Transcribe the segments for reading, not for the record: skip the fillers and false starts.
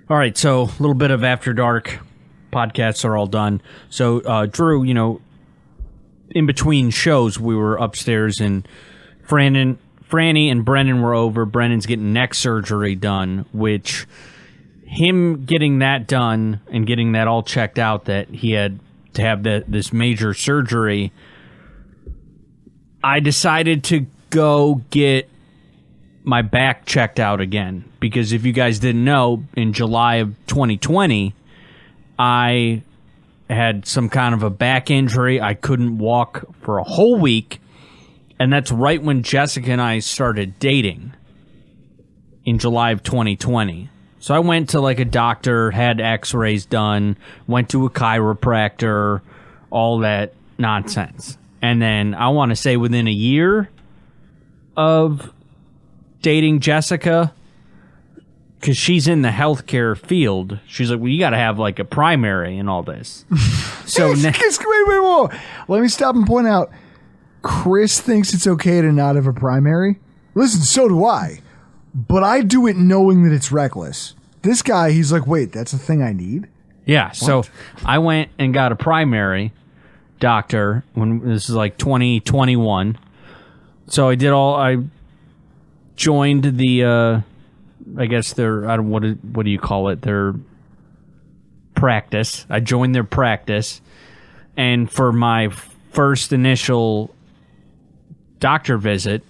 All right, so a little bit of After Dark. Podcasts are all done. So, Drew, in between shows, we were upstairs and Franny and Brennan were over. Brennan's getting neck surgery done, which him getting that done and getting that all checked out, that he had to have this major surgery, I decided to go get my back checked out again. Because if you guys didn't know, in July of 2020, I had some kind of a back injury. I couldn't walk for a whole week. And that's right when Jessica and I started dating in July of 2020. So I went to like a doctor, had x-rays done, went to a chiropractor, all that nonsense. And then I want to say within a year of dating Jessica, because she's in the healthcare field, she's like, well, you got to have like a primary and all this. So wait. Let me stop and point out, Chris thinks it's okay to not have a primary. Listen, so do I. But I do it knowing that it's reckless. This guy, he's like, wait, that's a thing I need? Yeah, so I went and got a primary doctor when this is like 2021. So I joined the, I guess their, I don't, what do you call it? Their practice. I joined their practice. And for my first initial doctor visit,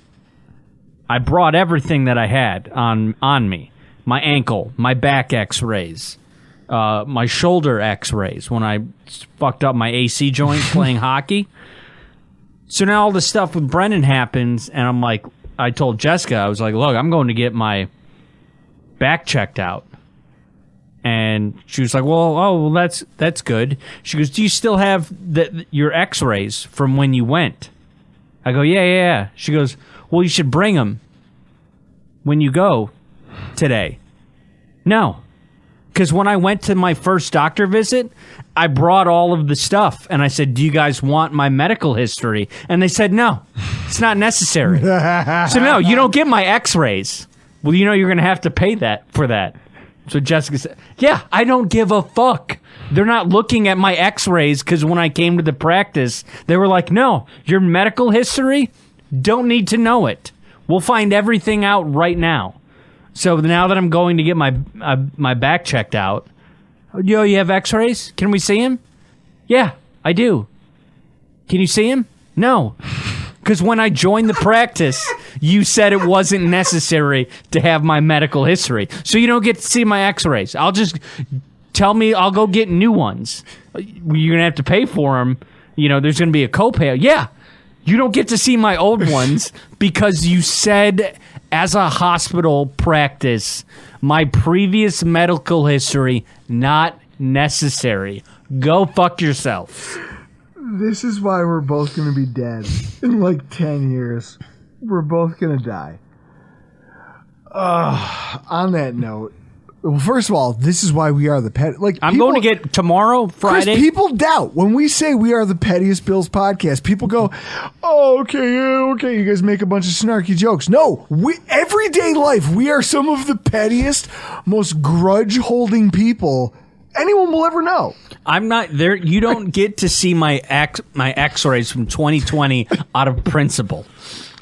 I brought everything that I had on me. My ankle, my back x-rays, my shoulder x-rays when I fucked up my AC joint playing hockey. So now all this stuff with Brennan happens, and I'm like, I told Jessica, I was like, look, I'm going to get my back checked out. And she was like, well, that's good. She goes, do you still have your x-rays from when you went? I go, yeah. She goes, well, you should bring them when you go today. No. Because when I went to my first doctor visit, I brought all of the stuff. And I said, do you guys want my medical history? And they said, no, it's not necessary. So no, you don't get my x-rays. Well, you're going to have to pay for that. So Jessica said, yeah, I don't give a fuck. They're not looking at my x-rays because when I came to the practice, they were like, no, your medical history, don't need to know it. We'll find everything out right now. So now that I'm going to get my back checked out, you have x-rays? Can we see him? Yeah, I do. Can you see him? No. Because when I joined the practice, you said it wasn't necessary to have my medical history. So you don't get to see my x-rays. I'll just tell me I'll go get new ones. You're going to have to pay for them. There's going to be a copay. Yeah. You don't get to see my old ones because you said as a hospital practice, my previous medical history, not necessary. Go fuck yourself. This is why we're both going to be dead in like 10 years. We're both going to die. On that note, well, first of all, this is why we are the pet. Like I'm going to get tomorrow, Friday. Chris, people doubt when we say we are the Pettiest Bills podcast. People go, "Oh, okay, you guys make a bunch of snarky jokes." No, everyday life, we are some of the pettiest, most grudge-holding people anyone will ever know. I'm not there. You don't get to see my X-rays from 2020 out of principle.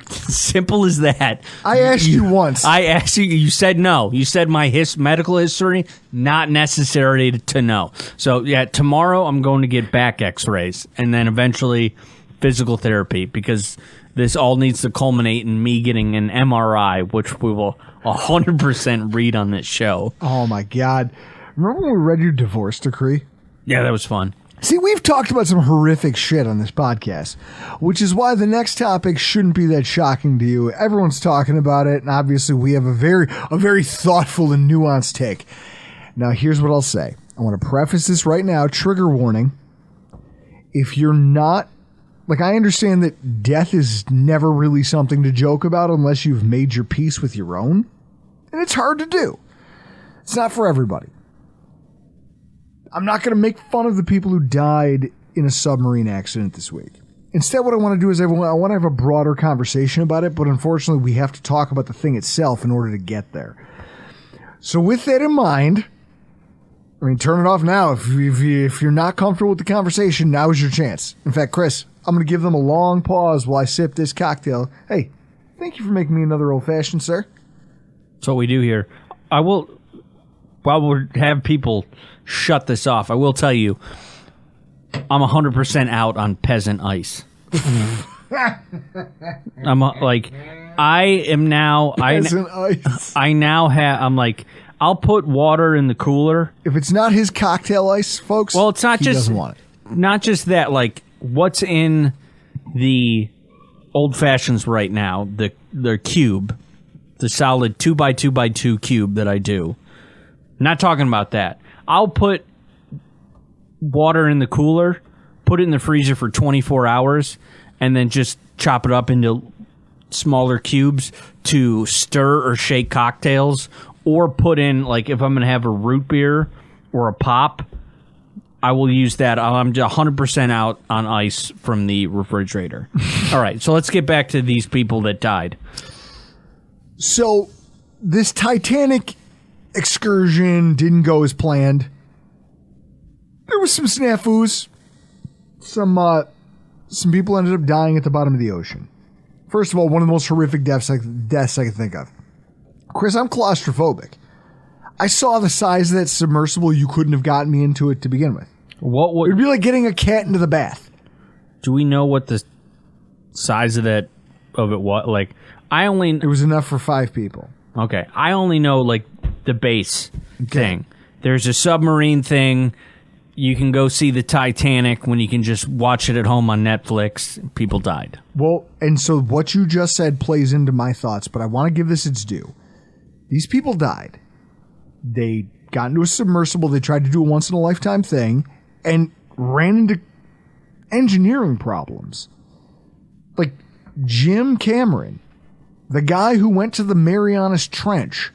Simple as that. I asked you once. I asked you. You said no. You said my medical history, not necessary to know. So, yeah, tomorrow I'm going to get back x-rays and then eventually physical therapy because this all needs to culminate in me getting an MRI, which we will 100% read on this show. Oh, my God. Remember when we read your divorce decree? Yeah, that was fun. See, we've talked about some horrific shit on this podcast, which is why the next topic shouldn't be that shocking to you. Everyone's talking about it, and obviously we have a very thoughtful and nuanced take. Now, here's what I'll say. I want to preface this right now. Trigger warning. If you're not... Like, I understand that death is never really something to joke about unless you've made your peace with your own. And it's hard to do. It's not for everybody. I'm not going to make fun of the people who died in a submarine accident this week. Instead, what I want to do is I want to have a broader conversation about it, but unfortunately, we have to talk about the thing itself in order to get there. So with that in mind, I mean, turn it off now. If you're not comfortable with the conversation, now is your chance. In fact, Chris, I'm going to give them a long pause while I sip this cocktail. Hey, thank you for making me another old-fashioned, sir. That's what we do here. I will, while we have people shut this off, I will tell you, I'm 100% out on peasant ice. I'm like, I am now. Peasant ice. I now have. I'm like, I'll put water in the cooler. If it's not his cocktail ice, folks, well, it's not he just doesn't want it. Not just that. Like, what's in the old fashions right now? The cube, the solid 2x2x2 cube that I do. Not talking about that. I'll put water in the cooler, put it in the freezer for 24 hours, and then just chop it up into smaller cubes to stir or shake cocktails, or put in, like, if I'm going to have a root beer or a pop, I will use that. I'm 100% out on ice from the refrigerator. All right, so let's get back to these people that died. So this Titanic excursion didn't go as planned. There was some snafus. Some people ended up dying at the bottom of the ocean. First of all, one of the most horrific deaths I can think of. Chris, I'm claustrophobic. I saw the size of that submersible. You couldn't have gotten me into it to begin with. What would It'd be like getting a cat into the bath. Do we know what the size of it was? Like, It was enough for 5 people. Okay, I only know, like, the base thing. There's a submarine thing. You can go see the Titanic when you can just watch it at home on Netflix. People died. Well, and so what you just said plays into my thoughts, but I want to give this its due. These people died. They got into a submersible. They tried to do a once-in-a-lifetime thing and ran into engineering problems. Like Jim Cameron, the guy who went to the Marianas Trench,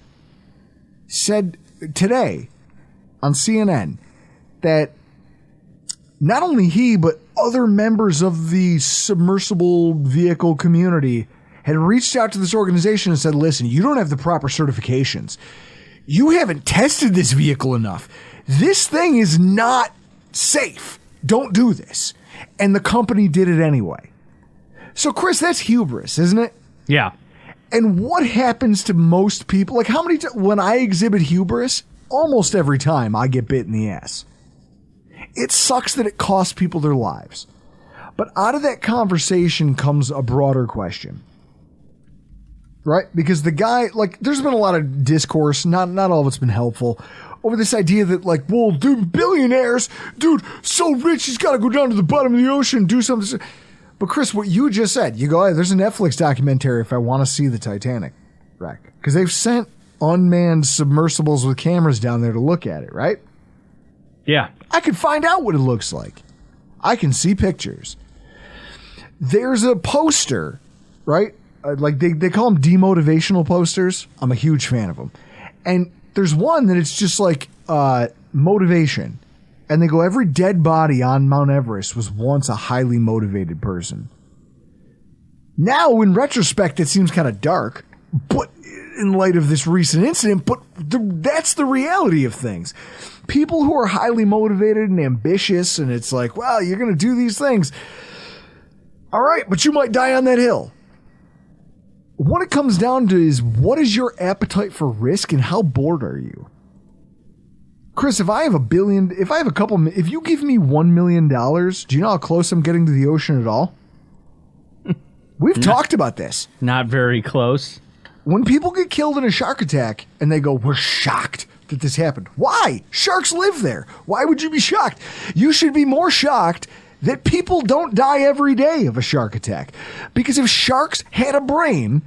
said today on CNN that not only he, but other members of the submersible vehicle community had reached out to this organization and said, listen, you don't have the proper certifications. You haven't tested this vehicle enough. This thing is not safe. Don't do this. And the company did it anyway. So, Chris, that's hubris, isn't it? Yeah. And what happens to most people? Like, how many when I exhibit hubris, almost every time I get bit in the ass. It sucks that it costs people their lives. But out of that conversation comes a broader question. Right? Because the guy, like, there's been a lot of discourse, not all of it's been helpful, over this idea that, like, well, dude, billionaires, dude, so rich, he's got to go down to the bottom of the ocean and do something. But, Chris, what you just said, you go, hey, there's a Netflix documentary if I want to see the Titanic wreck. Because they've sent unmanned submersibles with cameras down there to look at it, right? Yeah. I can find out what it looks like. I can see pictures. There's a poster, right? Like they call them demotivational posters. I'm a huge fan of them. And there's one that it's just like motivation. And they go, every dead body on Mount Everest was once a highly motivated person. Now, in retrospect, it seems kind of dark, but in light of this recent incident, but that's the reality of things. People who are highly motivated and ambitious, and it's like, well, you're going to do these things. All right, but you might die on that hill. What it comes down to is, what is your appetite for risk and how bored are you? Chris, if I have if you give me $1 million, do you know how close I'm getting to the ocean at all? We've talked about this. Not very close. When people get killed in a shark attack and they go, we're shocked that this happened. Why? Sharks live there. Why would you be shocked? You should be more shocked that people don't die every day of a shark attack. Because if sharks had a brain,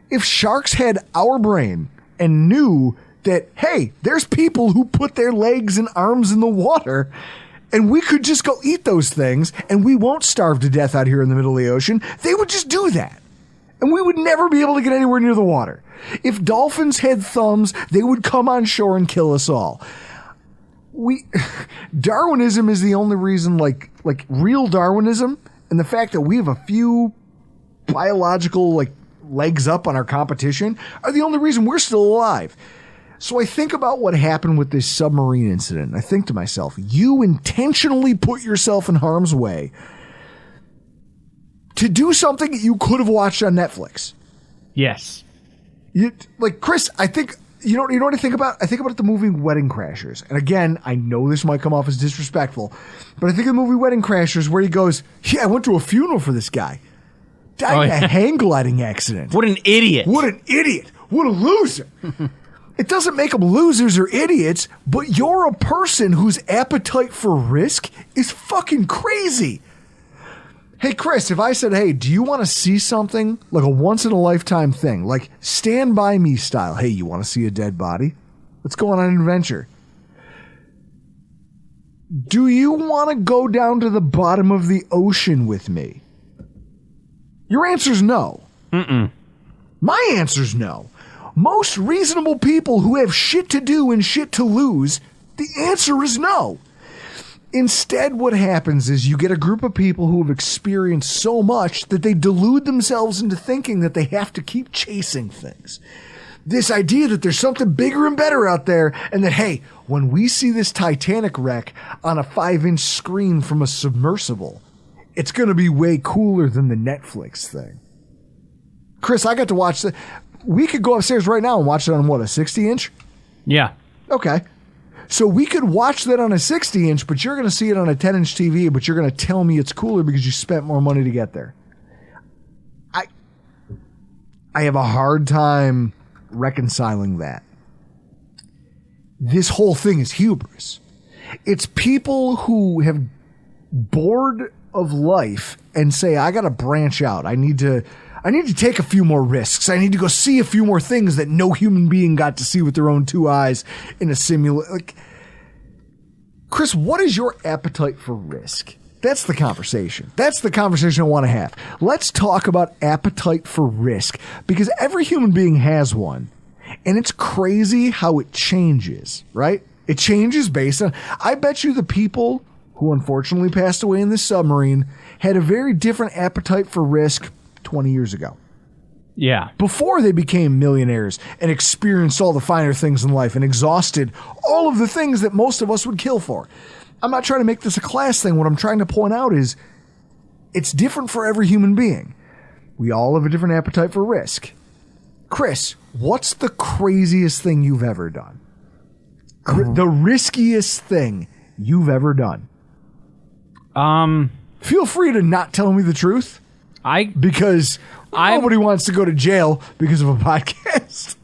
if sharks had our brain and knew that, hey, there's people who put their legs and arms in the water and we could just go eat those things and we won't starve to death out here in the middle of the ocean, they would just do that. And we would never be able to get anywhere near the water. If dolphins had thumbs, they would come on shore and kill us all. Darwinism is the only reason, like real Darwinism, and the fact that we have a few biological, like, legs up on our competition are the only reason we're still alive. So I think about what happened with this submarine incident. And I think to myself, you intentionally put yourself in harm's way to do something you could have watched on Netflix. Yes. Chris, I think, you know what I think about? I think about the movie Wedding Crashers. And again, I know this might come off as disrespectful, but I think of the movie Wedding Crashers where he goes, yeah, I went to a funeral for this guy. Died in a hang gliding accident. What an idiot. What an idiot. What a loser. It doesn't make them losers or idiots, but you're a person whose appetite for risk is fucking crazy. Hey, Chris, if I said, hey, do you want to see something like a once-in-a-lifetime thing, like Stand By Me style? Hey, you want to see a dead body? Let's go on an adventure. Do you want to go down to the bottom of the ocean with me? Your answer's no. Mm-mm. My answer's no. Most reasonable people who have shit to do and shit to lose, the answer is no. Instead, what happens is you get a group of people who have experienced so much that they delude themselves into thinking that they have to keep chasing things. This idea that there's something bigger and better out there, and that, hey, when we see this Titanic wreck on a 5-inch screen from a submersible, it's going to be way cooler than the Netflix thing. Chris, I got to watch the... We could go upstairs right now and watch it on, what, a 60-inch? Yeah. Okay. So we could watch that on a 60-inch, but you're going to see it on a 10-inch TV, but you're going to tell me it's cooler because you spent more money to get there. I have a hard time reconciling that. This whole thing is hubris. It's people who have bored of life and say, I got to branch out. I need to take a few more risks. I need to go see a few more things that no human being got to see with their own two eyes in a simulation. Like, Chris, what is your appetite for risk? That's the conversation. That's the conversation I want to have. Let's talk about appetite for risk, because every human being has one. And it's crazy how it changes, right? It changes based on, I bet you the people who unfortunately passed away in this submarine had a very different appetite for risk 20 years ago. Yeah. Before they became millionaires and experienced all the finer things in life and exhausted all of the things that most of us would kill for. I'm not trying to make this a class thing. What I'm trying to point out is it's different for every human being. We all have a different appetite for risk. Chris, what's the craziest thing you've ever done? The riskiest thing you've ever done? Feel free to not tell me the truth. Because nobody wants to go to jail because of a podcast.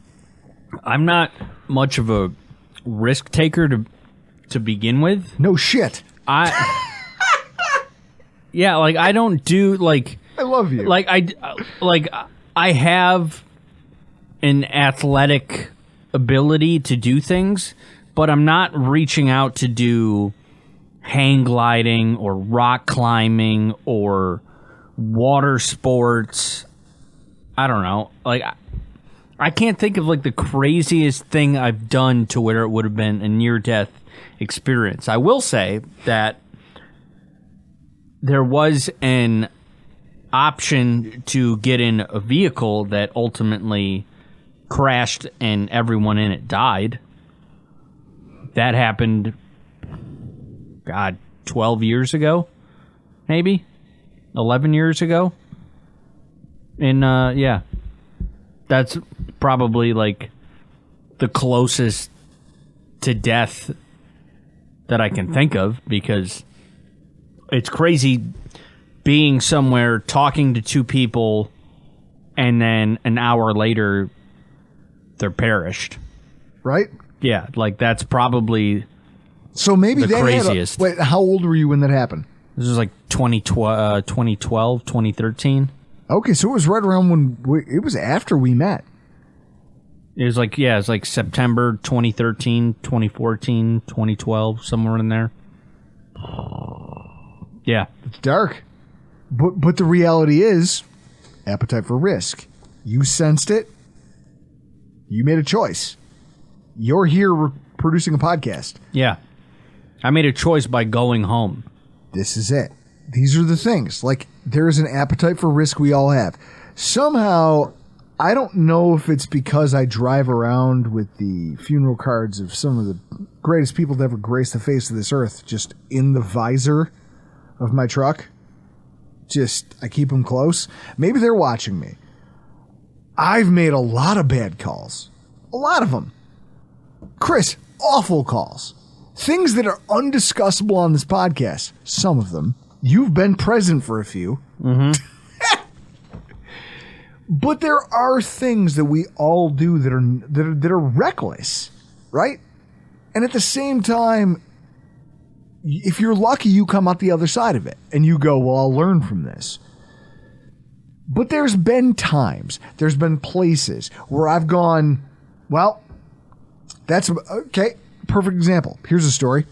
I'm not much of a risk taker to begin with. No shit. Yeah, like I don't do like. I love you. I have an athletic ability to do things, but I'm not reaching out to do hang gliding or rock climbing or water sports. I don't know. Like, I can't think of like the craziest thing I've done to where it would have been a near-death experience. I will say that there was an option to get in a vehicle that ultimately crashed and everyone in it died. That happened, God, 12 years ago, maybe 11 years ago. And yeah, that's probably like the closest to death that I can think of, because it's crazy being somewhere talking to two people and then an hour later they're perished. Right? Yeah, like that's probably so maybe the craziest. Wait, how old were you when that happened? This was like 2012, 2013. Okay, so it was right around when it was after we met. It was like, yeah, it was like September 2013, 2014, 2012, somewhere in there. Yeah. It's dark. But the reality is, appetite for risk. You sensed it. You made a choice. You're here producing a podcast. Yeah. I made a choice by going home. This is it. These are the things. Like, there is an appetite for risk we all have. Somehow, I don't know if it's because I drive around with the funeral cards of some of the greatest people to ever grace the face of this earth just in the visor of my truck. Just, I keep them close. Maybe they're watching me. I've made a lot of bad calls. A lot of them. Chris, awful calls. Things that are undiscussable on this podcast. Some of them. You've been present for a few. Mm-hmm. But there are things that we all do that are reckless, right? And at the same time, if you're lucky, you come out the other side of it and you go, well, I'll learn from this. But there's been times, there's been places where I've gone, well, that's okay. Perfect example. Here's a story.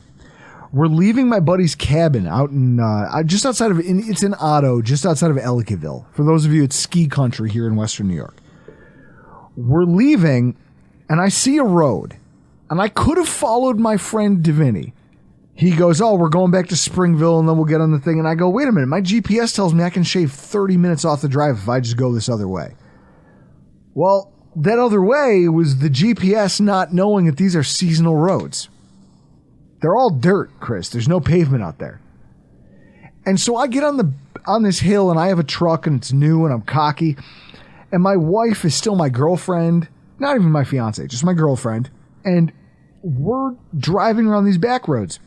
We're leaving my buddy's cabin out in just outside of it's in Otto, just outside of Ellicottville. For those of you, it's ski country here in Western New York. We're leaving, and I see a road, and I could have followed my friend Davini. He goes, "Oh, we're going back to Springville, and then we'll get on the thing." And I go, "Wait a minute, my GPS tells me I can shave 30 minutes off the drive if I just go this other way." Well, that other way was the GPS not knowing that these are seasonal roads. They're all dirt, Chris. There's no pavement out there. And so I get on this hill, and I have a truck, and it's new, and I'm cocky. And my wife is still my girlfriend. Not even my fiance, just my girlfriend. And we're driving around these back roads.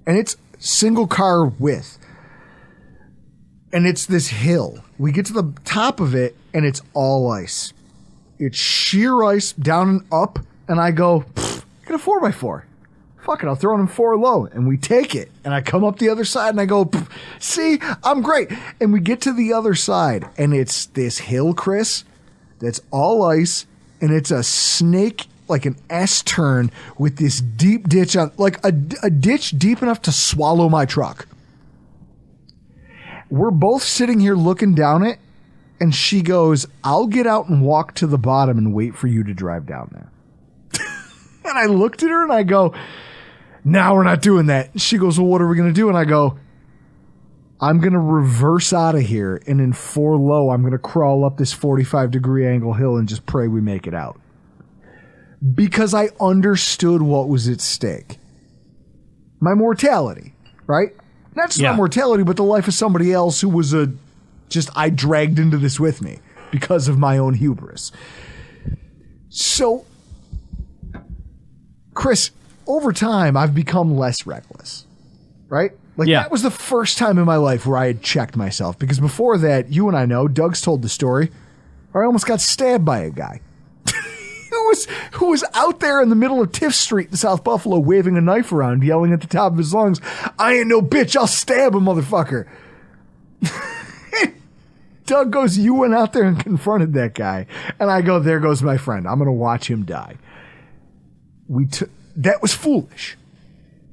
And it's single car width. And it's this hill. We get to the top of it, and it's all ice. It's sheer ice down and up. And I go, get a 4x4. Fuck it, I'll throw it in 4 low. And we take it. And I come up the other side, and I go, see, I'm great. And we get to the other side, and it's this hill, Chris, that's all ice. And it's a snake, like an S-turn with this deep ditch on, like a ditch deep enough to swallow my truck. We're both sitting here looking down it, and she goes, "I'll get out and walk to the bottom and wait for you to drive down there." And I looked at her and I go, "No, we're not doing that." She goes, "Well, what are we going to do?" And I go, "I'm going to reverse out of here, and in 4 low, I'm going to crawl up this 45-degree angle hill and just pray we make it out." Because I understood what was at stake. My mortality, right? Not just my mortality, but the life of somebody else who was I dragged into this with me because of my own hubris. So, Chris, over time, I've become less reckless, right? That was the first time in my life where I had checked myself. Because before that, you and I know, Doug's told the story, where I almost got stabbed by a guy. Who was out there in the middle of Tiff Street in South Buffalo waving a knife around, yelling at the top of his lungs, "I ain't no bitch, I'll stab a motherfucker." Doug goes, "You went out there and confronted that guy." And I go, "There goes my friend. I'm going to watch him die." That was foolish.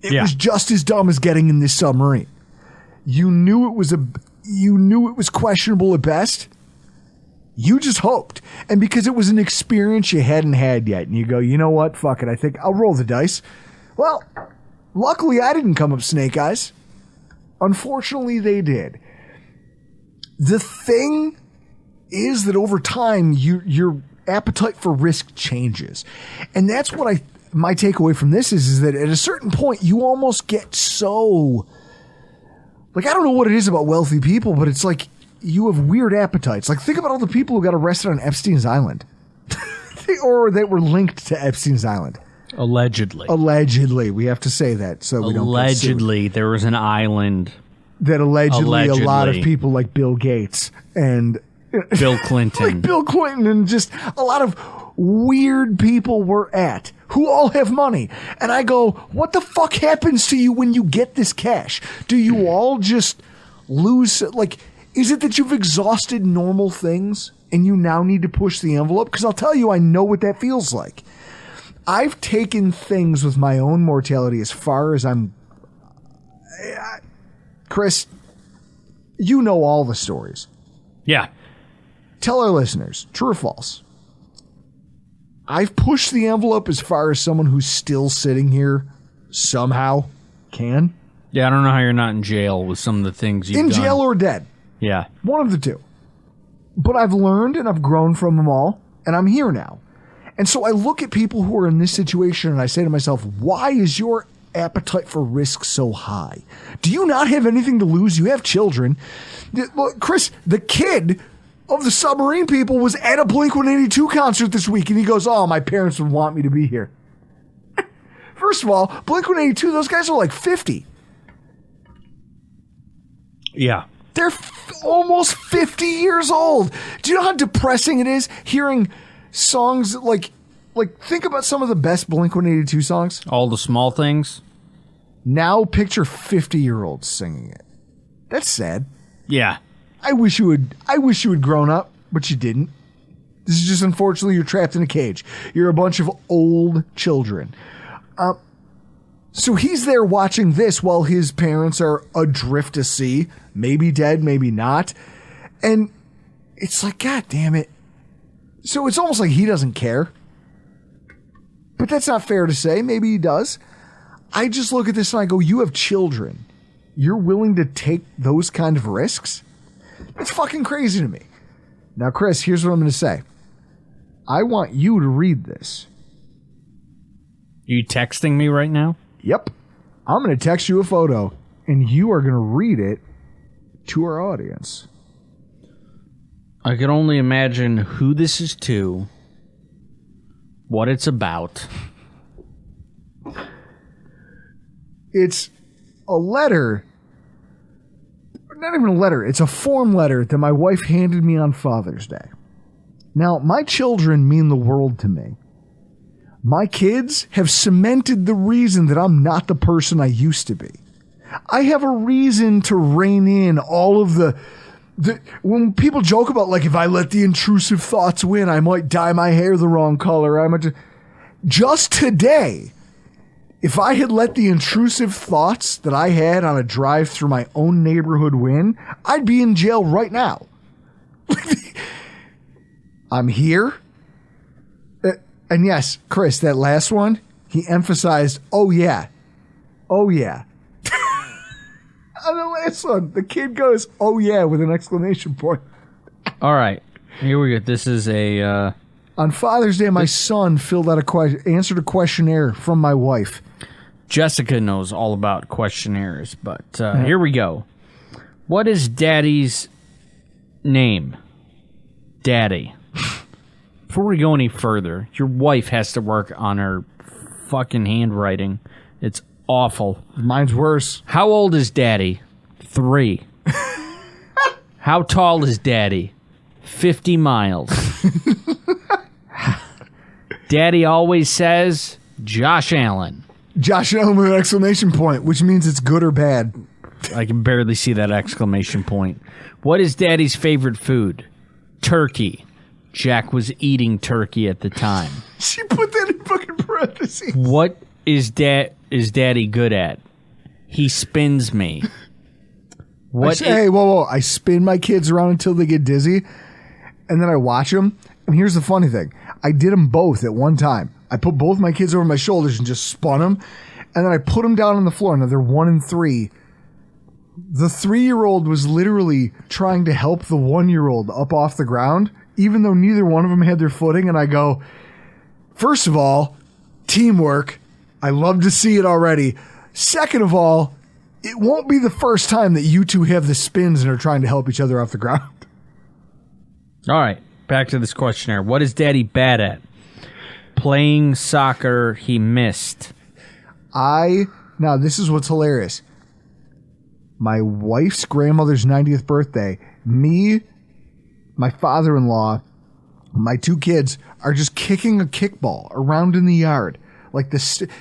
It was just as dumb as getting in this submarine. You knew it was questionable at best. You just hoped. And because it was an experience you hadn't had yet, and you go, "You know what? Fuck it. I think I'll roll the dice." Well, luckily I didn't come up snake eyes. Unfortunately, they did. The thing is that over time, your appetite for risk changes. And that's what my takeaway from this is that at a certain point, you almost get so... I don't know what it is about wealthy people, but it's like you have weird appetites. Think about all the people who got arrested on Epstein's Island. Or that were linked to Epstein's Island. Allegedly. We have to say that so we don't get sued. Allegedly, there was an island... that allegedly a lot of people like Bill Gates and Bill Clinton. And just a lot of weird people were at, who all have money. And I go, what the fuck happens to you when you get this cash? Do you all just lose? Is it that you've exhausted normal things and you now need to push the envelope? Because I'll tell you, I know what that feels like. I've taken things with my own mortality as far as Chris, you know all the stories. Yeah. Tell our listeners, true or false? I've pushed the envelope as far as someone who's still sitting here somehow can. Yeah, I don't know how you're not in jail with some of the things you've done. In jail or dead. Yeah. One of the two. But I've learned and I've grown from them all, and I'm here now. And so I look at people who are in this situation and I say to myself, why is your appetite for risk so high? Do you not have anything to lose? You have children. Look, Chris, the kid of the Submarine people was at a Blink-182 concert this week, and he goes, oh, my parents would want me to be here. First of all, Blink-182, those guys are like 50. Yeah. They're almost 50 years old. Do you know how depressing it is hearing songs like think about some of the best Blink-182 songs? All the Small Things. Now picture 50-year-olds singing it. That's sad. Yeah. I wish you had grown up, but you didn't. This is just, unfortunately, you're trapped in a cage. You're a bunch of old children. So he's there watching this while his parents are adrift to sea, maybe dead, maybe not. And it's like, God damn it. So it's almost like he doesn't care. But that's not fair to say. Maybe he does. I just look at this and I go, you have children. You're willing to take those kind of risks? That's fucking crazy to me. Now, Chris, here's what I'm going to say. I want you to read this. Are you texting me right now? Yep. I'm going to text you a photo, and you are going to read it to our audience. I can only imagine who this is to, what it's about. It's a letter. Not even a letter. It's a form letter that my wife handed me on Father's Day. Now, my children mean the world to me. My kids have cemented the reason that I'm not the person I used to be. I have a reason to rein in all of the when people joke about, like, if I let the intrusive thoughts win, I might dye my hair the wrong color. Just today, if I had let the intrusive thoughts that I had on a drive through my own neighborhood win, I'd be in jail right now. I'm here. And yes, Chris, that last one, he emphasized, oh yeah. Oh yeah. On the last one, the kid goes, oh yeah, with an exclamation point. All right. Here we go. This is a... On Father's Day, my son filled out answered a questionnaire from my wife. Jessica knows all about questionnaires, but here we go. What is Daddy's name? Daddy. Before we go any further, your wife has to work on her fucking handwriting. It's awful. Mine's worse. How old is Daddy? 3. How tall is Daddy? 50 miles. Daddy always says, Josh Allen. Josh Allen with an exclamation point, which means it's good or bad. I can barely see that exclamation point. What is Daddy's favorite food? Turkey. Jack was eating turkey at the time. She put that in fucking parentheses. What is Daddy good at? He spins me. Hey, whoa. I spin my kids around until they get dizzy, and then I watch them. And here's the funny thing. I did them both at one time. I put both my kids over my shoulders and just spun them, and then I put them down on the floor. Now they're 1 and 3. The 3-year-old was literally trying to help the 1-year-old up off the ground, even though neither one of them had their footing. And I go, first of all, teamwork. I love to see it already. Second of all, it won't be the first time that you two have the spins and are trying to help each other off the ground. All right, back to this questionnaire. What is Daddy bad at? Playing soccer he missed. Now this is what's hilarious. My wife's grandmother's 90th birthday, me, my father-in-law, my 2 kids are just kicking a kickball around in the yard. Like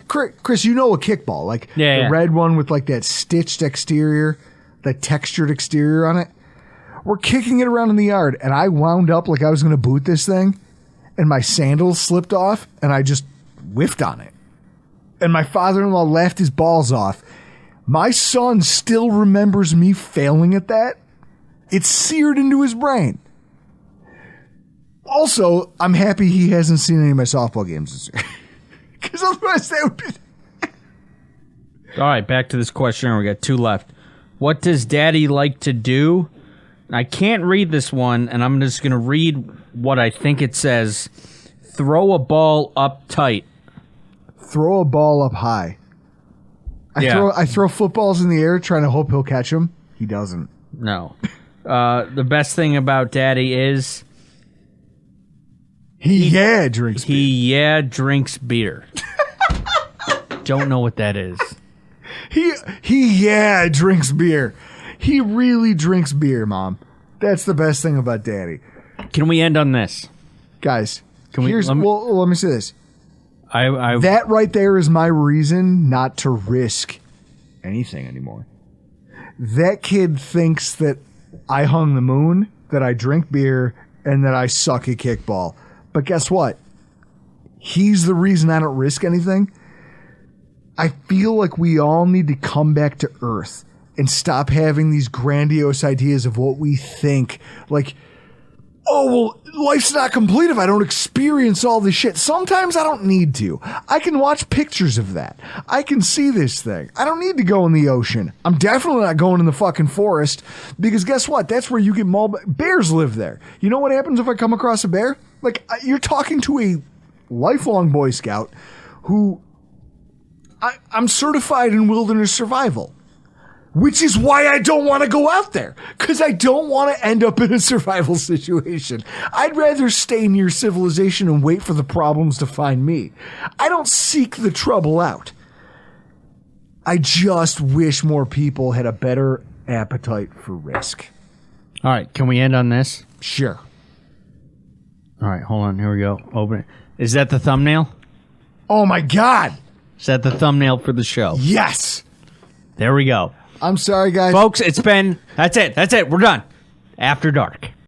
Chris, you know a kickball, like the red one with like that stitched exterior, that textured exterior on it. We're kicking it around in the yard, and I wound up like I was going to boot this thing, and my sandals slipped off, and I just whiffed on it. And my father-in-law laughed his balls off. My son still remembers me failing at that. It's seared into his brain. Also, I'm happy he hasn't seen any of my softball games this year. Because otherwise that would be... All right, back to this questionnaire. We got 2 left. What does Daddy like to do? I can't read this one, and I'm just going to read what I think it says. Throw a ball up tight. Throw a ball up high. I throw footballs in the air trying to hope he'll catch them. He doesn't. No. The best thing about Daddy is... He drinks beer. Drinks beer. Don't know what that is. He drinks beer. He really drinks beer, Mom. That's the best thing about Daddy. Can we end on this? Guys, let me say this. I that right there is my reason not to risk anything anymore. That kid thinks that I hung the moon, that I drink beer, and that I suck at kickball. But guess what? He's the reason I don't risk anything. I feel like we all need to come back to earth and stop having these grandiose ideas of what we think. Like, oh, well, life's not complete if I don't experience all this shit. Sometimes I don't need to. I can watch pictures of that. I can see this thing. I don't need to go in the ocean. I'm definitely not going in the fucking forest because guess what? That's where you get mauled. Bears live there. You know what happens if I come across a bear? Like, you're talking to a lifelong Boy Scout who I'm certified in wilderness survival. Which is why I don't want to go out there. Because I don't want to end up in a survival situation. I'd rather stay near civilization and wait for the problems to find me. I don't seek the trouble out. I just wish more people had a better appetite for risk. All right, can we end on this? Sure. All right, hold on. Here we go. Open it. Is that the thumbnail? Oh, my God. Is that the thumbnail for the show? Yes. There we go. I'm sorry, guys. Folks, that's it. We're done. After Dark.